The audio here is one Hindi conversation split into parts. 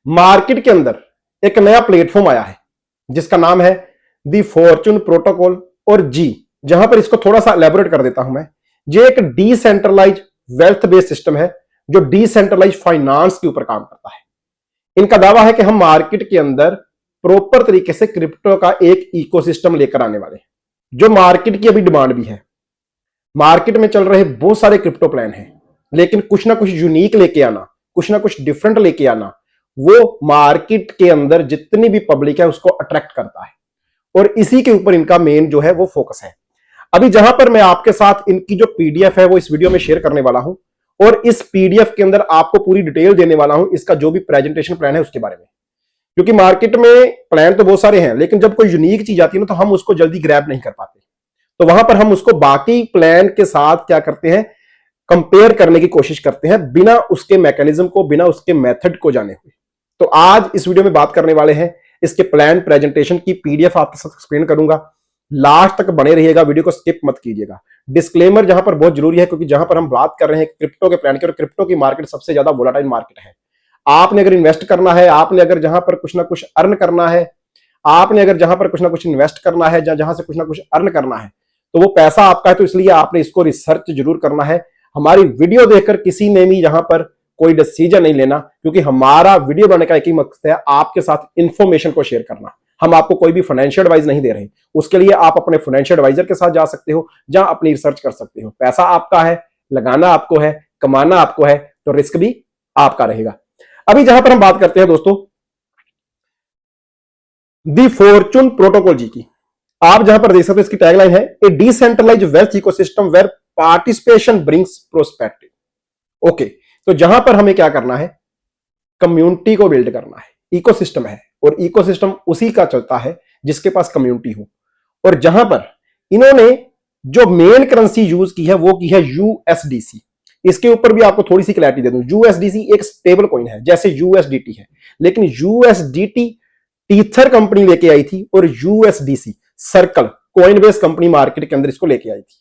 मार्केट के अंदर एक नया प्लेटफॉर्म आया है जिसका नाम है दी फॉर्चून प्रोटोकॉल और जी। जहां पर इसको थोड़ा सा एलैबोरेट कर देता हूं मैं। ये एक डिसेंट्रलाइज वेल्थ बेस्ड सिस्टम है जो डिसेंट्रलाइज फाइनेंस के ऊपर काम करता है। इनका दावा है कि हम मार्केट के अंदर प्रॉपर तरीके से क्रिप्टो का एक इकोसिस्टम लेकर आने वाले हैं, जो मार्केट की अभी डिमांड भी है। मार्केट में चल रहे बहुत सारे क्रिप्टो प्लान हैं, लेकिन कुछ ना कुछ यूनिक लेके आना, कुछ ना कुछ डिफरेंट लेके आना, वो मार्केट के अंदर जितनी भी पब्लिक है उसको अट्रैक्ट करता है और इसी के ऊपर इनका मेन जो है वो फोकस है। अभी जहां पर मैं आपके साथ इनकी जो पीडीएफ है वो इस वीडियो में शेयर करने वाला हूं और इस पीडीएफ के अंदर आपको पूरी डिटेल देने वाला हूं इसका जो भी प्रेजेंटेशन प्लान है उसके बारे में। क्योंकि मार्केट में प्लान तो बहुत सारे हैं, लेकिन जब कोई यूनिक चीज आती है ना तो हम उसको जल्दी ग्रैब नहीं कर पाते। तो वहां पर हम उसको बाकी प्लान के साथ क्या करते हैं, कंपेयर करने की कोशिश करते हैं बिना उसके मैकेनिज्म को, बिना उसके मेथड को जाने हुए। तो आज इस वीडियो में बात करने वाले हैं इसके प्लान प्रेजेंटेशन की पीडीएफ आपके साथ एक्सप्लेन करूंगा। लास्ट तक बने रहिएगा, वीडियो को स्किप मत कीजिएगा। डिस्क्लेमर जहां पर बहुत जरूरी है, क्योंकि जहां पर हम बात कर रहे हैं क्रिप्टो के प्लान की, और क्रिप्टो की मार्केट सबसे ज्यादा वोलाटाइल मार्केट है। आपने अगर इन्वेस्ट करना है, आपने अगर जहां पर कुछ ना कुछ अर्न करना है, आपने अगर जहां पर कुछ ना कुछ इन्वेस्ट करना है, जहां से कुछ ना कुछ अर्न करना है, तो वो पैसा आपका है। तो इसलिए आपने इसको रिसर्च जरूर करना है। हमारी वीडियो देखकर किसी ने भी यहां पर कोई डिसीजन नहीं लेना, क्योंकि हमारा वीडियो बनाने का एक ही मकसद है, आपके साथ इंफॉर्मेशन को शेयर करना। हम आपको कोई भी फाइनेंशियल एडवाइस नहीं दे रहे। उसके लिए आप अपने फाइनेंशियल एडवाइजर के साथ जा सकते हो, जहां अपनी रिसर्च कर सकते हो। पैसा आपका है, लगाना आपको है, कमाना आपको है, तो रिस्क भी आपका रहेगा। अभी जहां पर हम बात करते हैं दोस्तों दी फॉर्चून प्रोटोकॉल जी की, आप जहां पर देख सकते हो इसकी टैगलाइन है a decentralised wealth ecosystem where participation brings prosperity. Okay, तो जहां पर हमें क्या करना है, कम्युनिटी को बिल्ड करना है। इकोसिस्टम है और इकोसिस्टम उसी का चलता है जिसके पास कम्युनिटी हो। और जहां पर इन्होंने जो मेन करेंसी यूज की है वो की है यूएसडीसी। इसके ऊपर भी आपको थोड़ी सी क्लैरिटी दे दूं। यूएसडीसी एक स्टेबल कॉइन है जैसे यूएसडीटी है, लेकिन यूएसडीटी टीथर कंपनी लेके आई थी और USDC circle coin base company market के अंदर इसको लेके आई थी।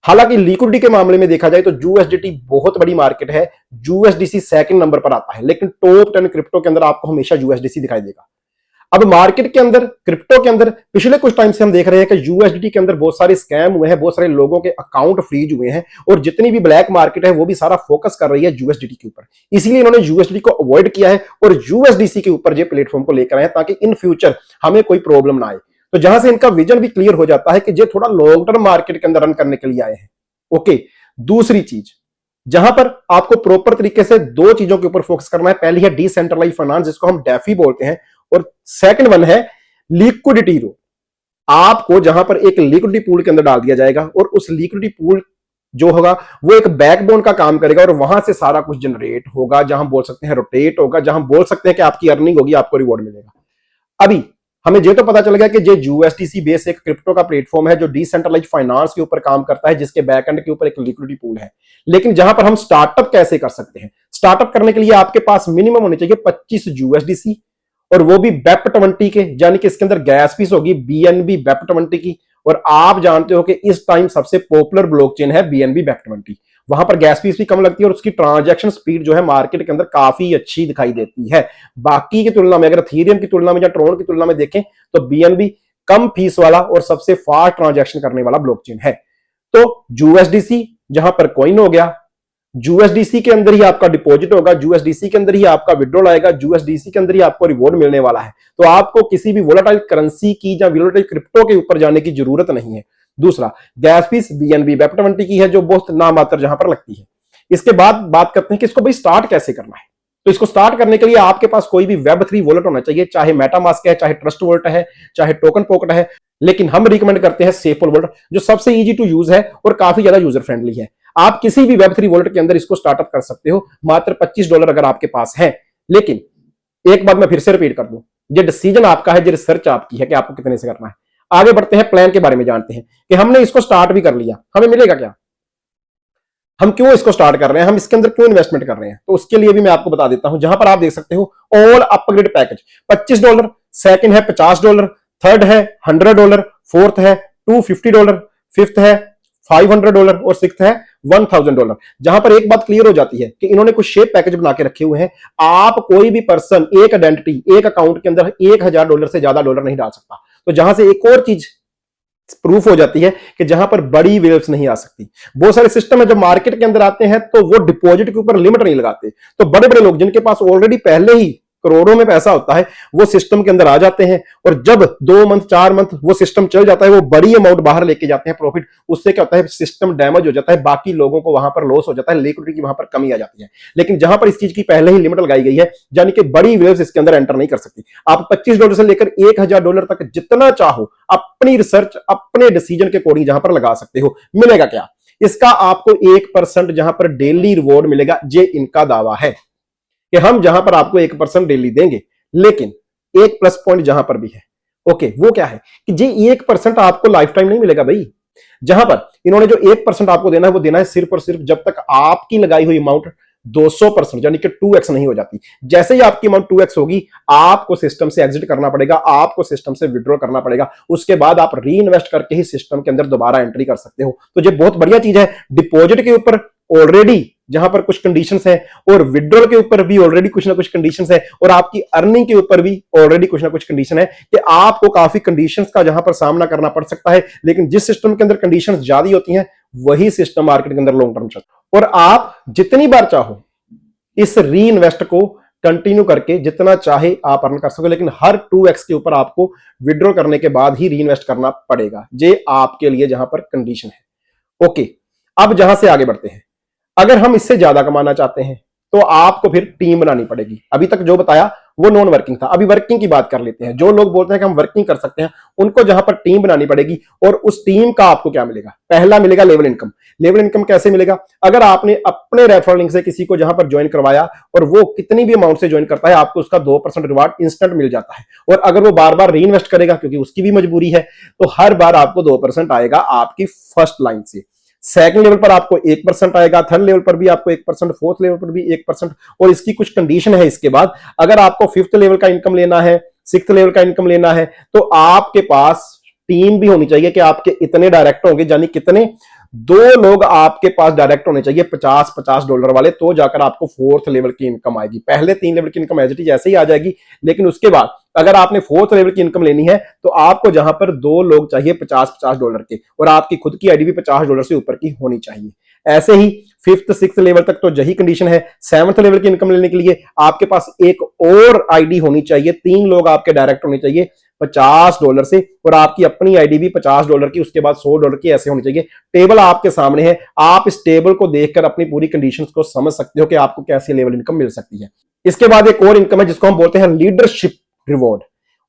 हालांकि लिक्विडिटी के मामले में देखा जाए तो यूएसडीटी बहुत बड़ी मार्केट है, यूएसडीसी सेकंड नंबर पर आता है, लेकिन टॉप 10 क्रिप्टो के अंदर आपको हमेशा यूएसडीसी दिखाई देगा। अब मार्केट के अंदर, क्रिप्टो के अंदर पिछले कुछ टाइम से हम देख रहे हैं कि यूएसडीटी के अंदर बहुत सारे स्कैम हुए हैं, बहुत सारे लोगों के अकाउंट फ्रीज हुए हैं और जितनी भी ब्लैक मार्केट है वो भी सारा फोकस कर रही है यूएसडीटी के ऊपर। इसीलिए इन्होंने यूएसडीटी को अवॉइड किया है और यूएसडीसी के ऊपर ये प्लेटफॉर्म को लेकर आए ताकि इन फ्यूचर हमें कोई प्रॉब्लम ना आए। तो जहां से इनका विजन भी क्लियर हो जाता है कि ये थोड़ा लॉन्ग टर्म मार्केट के अंदर रन करने के लिए आए हैं। ओके, दूसरी चीज जहां पर आपको प्रॉपर तरीके से दो चीजों के ऊपर फोकस करना है, पहली है डिसेंट्रलाइज्ड फाइनेंस जिसको हम डेफी बोलते हैं, और सेकंड वन है लिक्विडिटी रूल। आपको जहां पर एक लिक्विडिटी पूल के अंदर डाल दिया जाएगा और उस लिक्विडिटी पूल जो होगा वो एक बैकबोन का काम करेगा और वहां से सारा कुछ जनरेट होगा, जहां बोल सकते हैं रोटेट होगा, जहां बोल सकते हैं कि आपकी अर्निंग होगी, आपको रिवॉर्ड मिलेगा। अभी हमें ये तो पता चल गया कि ये यूएसडीसी बेस एक क्रिप्टो का प्लेटफॉर्म है जो डिसेंट्रलाइज्ड फाइनेंस के ऊपर काम करता है, जिसके बैकएंड के ऊपर एक लिक्विडिटी पूल है। लेकिन जहां पर हम स्टार्टअप कैसे कर सकते हैं, स्टार्टअप करने के लिए आपके पास मिनिमम होने चाहिए 25 यूएसडीसी, और वो भी BEP20 के, यानी कि इसके अंदर गैस फीस होगी BNB BEP20 की। और आप जानते हो कि इस टाइम सबसे पॉपुलर ब्लॉकचेन है BNB BEP20। वहां पर गैस फीस भी कम लगती है और उसकी ट्रांजैक्शन स्पीड जो है मार्केट के अंदर काफी अच्छी दिखाई देती है बाकी की तुलना में। अगर इथेरियम की तुलना में या ट्रोन की तुलना में देखें तो BNB कम फीस वाला और सबसे फास्ट ट्रांजैक्शन करने वाला ब्लॉकचेन है। तो यूएसडीसी जहां पर कॉइन हो गया, यूएसडीसी के अंदर ही आपका डिपॉजिट होगा, यूएसडीसी के अंदर ही आपका विड्रॉल आएगा, यूएसडीसी के अंदर ही आपको रिवॉर्ड मिलने वाला है। तो आपको किसी भी वोलेटाइल करेंसी की या वोलेटाइल क्रिप्टो के ऊपर जाने की जरूरत नहीं है। दूसरा, गैस फीस BNB BEP20 की है जो बहुत नामात्र जहां पर लगती है। इसके बाद बात करते हैं कि इसको भाई स्टार्ट कैसे करना है। तो इसको स्टार्ट करने के लिए आपके पास कोई भी Web3 वॉलेट होना चाहिए, चाहे मेटामास्क है, चाहे ट्रस्ट वॉलेट है, चाहे टोकन पॉकेट है, लेकिन हम रिकमेंड करते हैं सेफल वॉलेट जो सबसे इजी टू यूज है और काफी ज्यादा यूजर फ्रेंडली है। आप किसी भी Web3 वॉलेट के अंदर इसको स्टार्टअप कर सकते हो, मात्र $25 अगर आपके पास है। लेकिन एक बात मैं फिर से रिपीट कर दूं, ये डिसीजन आपका है, ये रिसर्च आपकी है कि आपको कितने से करना है। आगे बढ़ते हैं, प्लान के बारे में जानते हैं कि हमने इसको स्टार्ट भी कर लिया, हमें मिलेगा क्या, हम क्यों इसको स्टार्ट कर रहे हैं, हम इसके अंदर क्यों इन्वेस्टमेंट कर रहे हैं। तो उसके लिए भी मैं आपको बता देता हूं। जहां पर आप देख सकते हो ऑल अपग्रेड पैकेज $25, सेकंड है $50, थर्ड है $100, फोर्थ है $250, फिफ्थ है $500 और सिक्स्थ है $1000। जहां पर एक बात क्लियर हो जाती है कि इन्होंने कुछ शेप पैकेज बना के रखे हुए हैं। आप कोई भी पर्सन एक आइडेंटिटी एक अकाउंट के अंदर $1000 से ज्यादा डॉलर नहीं डाल सकता। तो जहां से एक और चीज प्रूफ हो जाती है कि जहां पर बड़ी वेव्स नहीं आ सकती। बहुत सारे सिस्टम है जब मार्केट के अंदर आते हैं तो वो डिपॉजिट के ऊपर लिमिट नहीं लगाते, तो बड़े बड़े लोग जिनके पास ऑलरेडी पहले ही करोड़ों में पैसा होता है वो सिस्टम के अंदर आ जाते हैं, और जब 2 मंथ 4 मंथ वो सिस्टम चल जाता है वो बड़ी अमाउंट बाहर लेके जाते हैं प्रॉफिट। उससे क्या होता है, सिस्टम डैमेज हो जाता है, बाकी लोगों को वहां पर लॉस हो जाता है, लिक्विडिटी की वहां पर कमी आ जाती है। लेकिन जहां पर इस चीज की पहले ही लिमिट लगाई गई है, यानी कि बड़ी वेव्स इसके अंदर एंटर नहीं कर सकती। आप $25 से लेकर $1000 तक जितना चाहो अपनी रिसर्च अपने डिसीजन के अकॉर्डिंग जहां पर लगा सकते हो। मिलेगा क्या इसका, आपको 1% जहां पर डेली रिवॉर्ड मिलेगा। ये इनका दावा है कि हम जहां पर आपको 1% डेली देंगे, लेकिन एक प्लस पॉइंट जहां पर भी है, ओके, वो क्या है कि ये 1% आपको लाइफ टाइम नहीं मिलेगा भाई। जहां पर इन्होंने जो 1% आपको देना है वो देना है सिर्फ और सिर्फ जब तक आपकी लगाई हुई अमाउंट 200% यानी कि 2x नहीं हो जाती। जैसे ही आपकी अमाउंट 2x होगी, आपको सिस्टम से एग्जिट करना पड़ेगा, आपको सिस्टम से विड्रॉ करना पड़ेगा। उसके बाद आप री इन्वेस्ट करके ही सिस्टम के अंदर दोबारा एंट्री कर सकते हो। तो ये बहुत बढ़िया चीज है। डिपॉजिट के ऊपर ऑलरेडी जहां पर कुछ कंडीशंस हैं, और विड्रॉल के ऊपर भी ऑलरेडी कुछ ना कुछ कंडीशंस है, और आपकी अर्निंग के ऊपर भी ऑलरेडी कुछ ना कुछ कंडीशन है कि आपको काफी कंडीशंस का जहां पर सामना करना पड़ सकता है। लेकिन जिस सिस्टम के अंदर कंडीशंस ज्यादा होती हैं वही सिस्टम मार्केट के अंदर लॉन्ग टर्म चलता है। और आप जितनी बार चाहो इस री इन्वेस्ट को कंटिन्यू करके जितना चाहे आप अर्न कर सको, लेकिन हर 2x के ऊपर आपको विड्रॉ करने के बाद ही री इन्वेस्ट करना पड़ेगा। ये आपके लिए जहां पर कंडीशन है। ओके, अब जहां से आगे बढ़ते हैं। अगर हम इससे ज्यादा कमाना चाहते हैं तो आपको फिर टीम बनानी पड़ेगी। अभी तक जो बताया वो नॉन वर्किंग था, अभी वर्किंग की बात कर लेते हैं। जो लोग बोलते हैं कि हम वर्किंग कर सकते हैं, उनको जहां पर टीम बनानी पड़ेगी, और उस टीम का आपको क्या मिलेगा। पहला मिलेगा लेवल इनकम। लेवल इनकम कैसे मिलेगा, अगर आपने अपने रेफरल लिंक से किसी को जहां पर ज्वाइन करवाया और वो कितनी भी अमाउंट से ज्वाइन करता है, आपको उसका 2% रिवार्ड इंस्टेंट मिल जाता है। और अगर वो बार बार री इन्वेस्ट करेगा, क्योंकि उसकी भी मजबूरी है, तो हर बार आपको 2% आएगा आपकी फर्स्ट लाइन से। सेकंड लेवल पर आपको 1% आएगा, थर्ड लेवल पर भी आपको 1%, फोर्थ लेवल पर भी 1%। और इसकी कुछ कंडीशन है इसके बाद। अगर आपको फिफ्थ लेवल का इनकम लेना है, सिक्स्थ लेवल का इनकम लेना है, तो आपके पास टीम भी होनी चाहिए कि आपके इतने डायरेक्ट होंगे, यानी कितने 2 लोग आपके पास डायरेक्ट होने चाहिए $50 वाले, तो जाकर आपको फोर्थ लेवल की इनकम आएगी। पहले 3 लेवल की इनकम एज इट इज ऐसे ही आ जाएगी, लेकिन उसके बाद अगर आपने फोर्थ लेवल की इनकम लेनी है तो आपको जहां पर 2 लोग चाहिए $50 के, और आपकी खुद की आईडी भी $50 से ऊपर की होनी चाहिए। ऐसे ही फिफ्थ सिक्स्थ लेवल तक तो यही कंडीशन है। सेवंथ लेवल की इनकम लेने के लिए आपके पास एक और आईडी होनी चाहिए, 3 लोग आपके डायरेक्ट होने चाहिए $50 से, और आपकी अपनी आईडी भी $50 की, उसके बाद $100 की, ऐसे होनी चाहिए। टेबल आपके सामने है, आप इस टेबल को देखकर अपनी पूरी कंडीशंस को समझ सकते हो कि आपको कैसी लेवल इनकम मिल सकती है। इसके बाद एक और इनकम है जिसको हम बोलते हैं लीडरशिप रिवॉर्ड।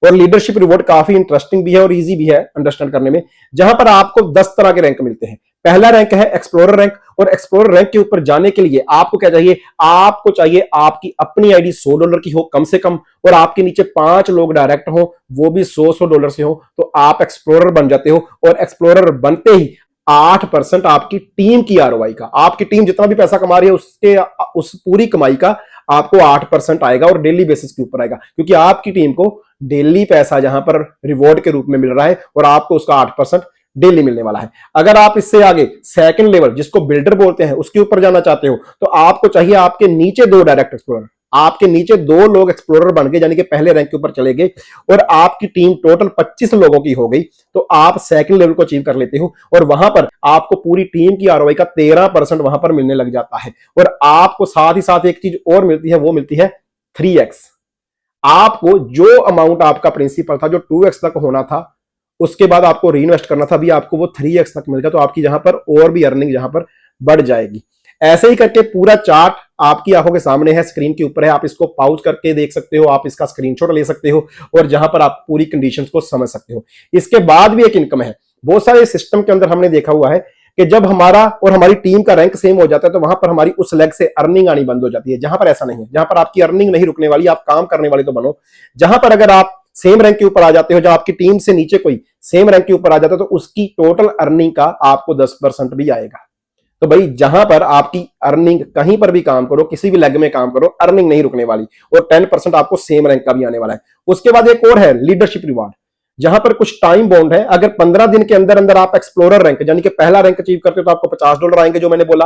और लीडरशिप रिवॉर्ड काफी इंटरेस्टिंग भी है और इजी भी है अंडरस्टैंड करने में। जहां पर आपको 10 तरह के रैंक मिलते हैं। पहला रैंक है एक्सप्लोरर रैंक, और एक्सप्लोरर रैंक के ऊपर जाने के लिए आपको क्या चाहिए, आपको चाहिए आपकी अपनी आईडी $100 की हो कम से कम, और आपके नीचे 5 लोग डायरेक्ट हो, वो भी $100 से हो, तो आप एक्सप्लोरर बन जाते हो। और एक्सप्लोरर बनते ही 8% आपकी टीम की आरओआई का, आपकी टीम जितना भी पैसा कमा रही है उसके उस पूरी कमाई का आपको 8% आएगा, और डेली बेसिस के ऊपर आएगा, क्योंकि आपकी टीम को डेली पैसा जहां पर रिवॉर्ड के रूप में मिल रहा है, और आपको उसका 8% डेली मिलने वाला है। अगर आप इससे आगे सेकंड लेवल जिसको बिल्डर बोलते हैं उसके ऊपर जाना चाहते हो, तो आपको चाहिए आपके नीचे 2 डायरेक्ट एक्सप्लोरर, आपके नीचे 2 लोग एक्सप्लोरर बन गए, यानी कि पहले रैंक के ऊपर चले गए, और आपकी टीम टोटल 25 लोगों की हो गई, तो आप सेकंड लेवल को अचीव कर लेते हो। और वहां पर आपको पूरी टीम की आरओआई का 13% वहां पर मिलने लग जाता है। और आपको साथ ही साथ एक चीज और मिलती है, वो मिलती है 3x। आपको जो अमाउंट आपका प्रिंसिपल था, जो 2x तक होना था, उसके बाद आपको री इन्वेस्ट करना था, भी आपको वो 3x तक मिल गया, तो आपकी जहां पर और भी अर्निंग जहां पर बढ़ जाएगी। ऐसे ही करके पूरा चार्ट आपकी आंखों के सामने है, स्क्रीन के ऊपर है, आप इसको पॉज करके देख सकते हो, आप इसका स्क्रीनशॉट ले सकते हो, और जहां पर आप पूरी कंडीशंस को समझ सकते हो। इसके बाद भी एक इनकम है। बहुत सारे सिस्टम के अंदर हमने देखा हुआ है कि जब हमारा और हमारी टीम का रैंक सेम हो जाता है, तो वहां पर हमारी उस लेग से अर्निंग आनी बंद हो जाती है। जहां पर ऐसा नहीं है, जहां पर आपकी अर्निंग नहीं रुकने वाली, आप काम करने वाले तो बनो। जहां पर अगर आप सेम रैंक के ऊपर आ जाते हो, जब आपकी टीम से नीचे कोई सेम रैंक के ऊपर आ जाता है, तो उसकी टोटल अर्निंग का आपको 10% भी आएगा। तो भाई जहां पर आपकी अर्निंग, कहीं पर भी काम करो, किसी भी लेग में काम करो, अर्निंग नहीं रुकने वाली, और 10% आपको सेम रैंक का भी आने वाला है। उसके बाद एक और है लीडरशिप रिवार्ड। जहां पर कुछ टाइम बाउंड है। अगर 15 दिन के अंदर अंदर आप एक्सप्लोरर रैंक यानी कि पहला रैंक अचीव करते हो तो आपको $50 आएंगे, जो मैंने बोला।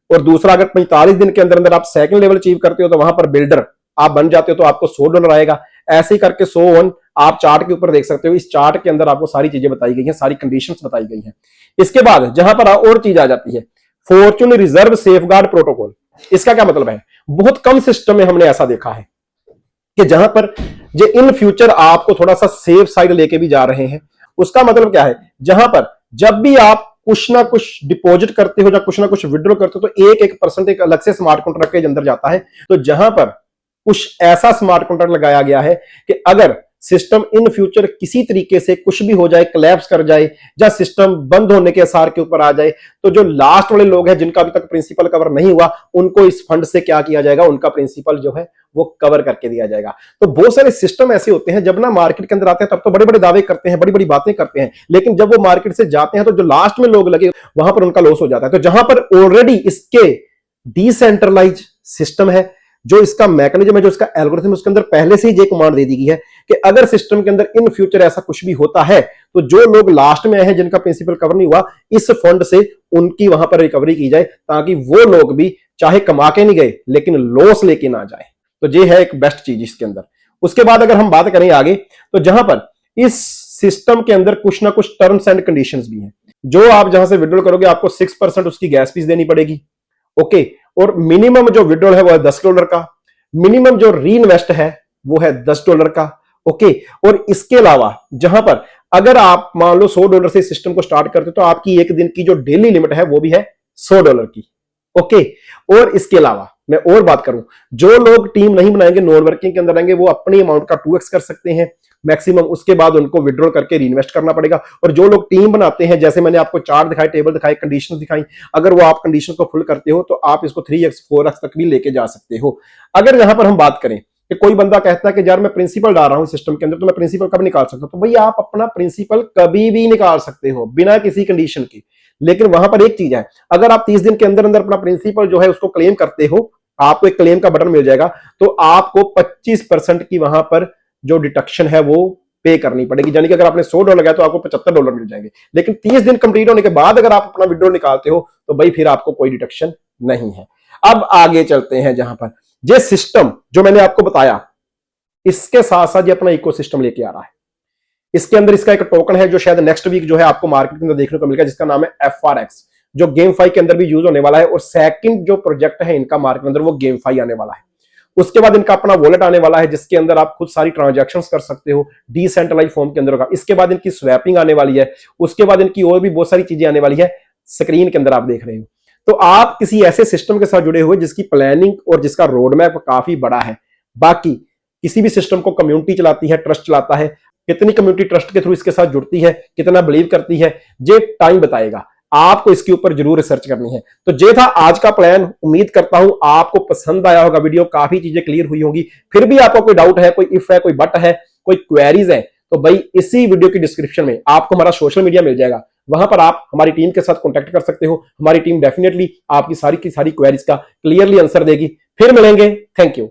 और दूसरा, अगर 45 दिन के अंदर अंदर आप सेकंड लेवल अचीव करते हो तो वहां पर बिल्डर आप बन जाते हो तो आपको $100 आएगा। ऐसे ही करके सो ऑन। आप चार्ट के ऊपर देख सकते हो, इस चार्ट के अंदर आपको सारी चीजें बताई गई हैं, सारी कंडीशंस बताई गई हैं। इसके बाद जहां पर और चीज आ जाती है, फॉर्चून रिजर्व सेफगार्ड प्रोटोकॉल। इसका क्या मतलब है? बहुत कम सिस्टम में हमने ऐसा देखा है कि जहां पर जो इन फ्यूचर आपको थोड़ा सा सेफ साइड लेके भी जा रहे हैं। उसका मतलब क्या है? जहां पर जब भी आप कुछ ना कुछ डिपॉजिट करते हो या कुछ ना कुछ विड्रॉ करते हो तो 1% एक अलग से स्मार्ट कॉन्ट्रैक्ट के अंदर जाता है। तो जहां पर कुछ ऐसा स्मार्ट कॉन्ट्रैक्ट लगाया गया है कि अगर सिस्टम इन फ्यूचर किसी तरीके से कुछ भी हो जाए, कोलैप्स कर जाए या सिस्टम बंद होने के आसार के ऊपर आ जाए, तो जो लास्ट वाले लोग हैं जिनका अभी तक प्रिंसिपल कवर नहीं हुआ, उनको इस फंड से क्या किया जाएगा? उनका प्रिंसिपल जो है वो कवर करके दिया जाएगा। तो बहुत सारे सिस्टम ऐसे होते हैं, जब ना मार्केट के अंदर आते हैं तब तो बड़े बड़े दावे करते हैं, बड़ी बड़ी बातें करते हैं, लेकिन जब वो मार्केट से जाते हैं तो जो लास्ट में लोग लगे वहां पर उनका लॉस हो जाता है। तो जहां पर ऑलरेडी इसके डिसेंट्रलाइज सिस्टम है, जो इसका मैकेनिज्म है, जो इसका एल्गोरिथम, उसके अंदर पहले से ही ये कमांड दे दी गई है कि अगर सिस्टम के अंदर इन फ्यूचर ऐसा कुछ भी होता है तो जो लोग लास्ट में आए हैं जिनका प्रिंसिपल कवर नहीं हुआ, इस फंड से उनकी वहां पर रिकवरी की जाए, ताकि वो लोग भी चाहे कमा के नहीं गए लेकिन लॉस लेके ना जाए। तो ये है एक बेस्ट चीज इसके अंदर। उसके बाद अगर हम बात करें आगे, तो जहां पर इस सिस्टम के अंदर कुछ ना कुछ टर्म्स एंड कंडीशंस भी हैं। जो आप जहां से विड्रॉल करोगे आपको 6% उसकी गैस फीस देनी पड़ेगी। ओके। और मिनिमम जो विड्रॉल है वो है $10 का। मिनिमम जो री इन्वेस्ट है वो है $10 का। ओके। और इसके अलावा जहां पर अगर आप मान लो $100 से सिस्टम को स्टार्ट करते हो तो आपकी एक दिन की जो डेली लिमिट है वो भी है $100 की। ओके। और इसके अलावा मैं और बात करूं, जो लोग टीम नहीं बनाएंगे, नॉन वर्किंग के अंदर रहेंगे, वो अपनी अमाउंट का 2x कर सकते हैं मैक्सिमम। उसके बाद उनको विड्रॉल करके रीइन्वेस्ट करना पड़ेगा। और जो लोग टीम बनाते हैं, जैसे मैंने आपको चार्ट दिखाई, टेबल दिखाई, कंडीशंस दिखाई, अगर वो आप कंडीशंस को फुल करते हो तो आप इसको 3x 4x तक भी लेके जा सकते हो। अगर यहां पर हम बात करें कि कोई बंदा कहता है कि यार मैं प्रिंसिपल डाल रहा हूं सिस्टम के अंदर, तो मैं प्रिंसिपल कब निकाल सकता हूं? तो भैया आप अपना प्रिंसिपल कभी भी निकाल सकते हो बिना किसी कंडीशन के। लेकिन वहां पर एक चीज है, अगर आप 30 दिन के अंदर अंदर अपना प्रिंसिपल जो है उसको क्लेम करते हो, आपको एक क्लेम का बटन मिल जाएगा, तो आपको 25% की वहां पर जो डिडक्शन है वो पे करनी पड़ेगी। यानी कि अगर आपने $100 लगाया तो आपको $75 मिल जाएंगे। लेकिन 30 दिन कंप्लीट होने के बाद अगर आप अपना विड्रॉल निकालते हो तो भाई फिर आपको कोई डिडक्शन नहीं है। अब आगे चलते हैं, जहां पर ये सिस्टम जो मैंने आपको बताया, इसके साथ साथ ये अपना इकोसिस्टम लेके आ रहा है। इसके अंदर इसका एक टोकन है जो शायद नेक्स्ट वीक जो है आपको मार्केट के अंदर देखने को मिलेगा, जिसका नाम है FRX, जो GameFi के अंदर भी यूज होने वाला है। और सेकंड जो प्रोजेक्ट है इनका मार्केट के अंदर, वो GameFi आने वाला है। उसके बाद इनका अपना वॉलेट आने वाला है, जिसके अंदर आप खुद सारी ट्रांजैक्शंस कर सकते हो, डिसेंट्रलाइज फॉर्म के अंदर होगा। इसके बाद इनकी स्वैपिंग आने वाली है। उसके बाद इनकी और भी बहुत सारी चीजें आने वाली है, स्क्रीन के अंदर आप देख रहे हो। तो आप किसी ऐसे सिस्टम के साथ जुड़े हुए जिसकी प्लानिंग और जिसका रोड मैप काफी बड़ा है। बाकी किसी भी सिस्टम को कम्युनिटी चलाती है, ट्रस्ट चलाता है, कितनी कम्युनिटी ट्रस्ट के थ्रू इसके साथ जुड़ती है, कितना बिलीव करती है, ये टाइम बताएगा। आपको इसके ऊपर जरूर रिसर्च करनी है। तो ये था आज का प्लान। उम्मीद करता हूं आपको पसंद आया होगा वीडियो, काफी चीजें क्लियर हुई होंगी। फिर भी आपको कोई डाउट है, कोई इफ है, कोई बट है, कोई क्वेरीज है, तो भाई इसी वीडियो की डिस्क्रिप्शन में आपको हमारा सोशल मीडिया मिल जाएगा। वहां पर आप हमारी टीम के साथ कांटेक्ट कर सकते हो। हमारी टीम डेफिनेटली आपकी सारी की सारी क्वेरीज का क्लियरली आंसर देगी। फिर मिलेंगे। Thank you.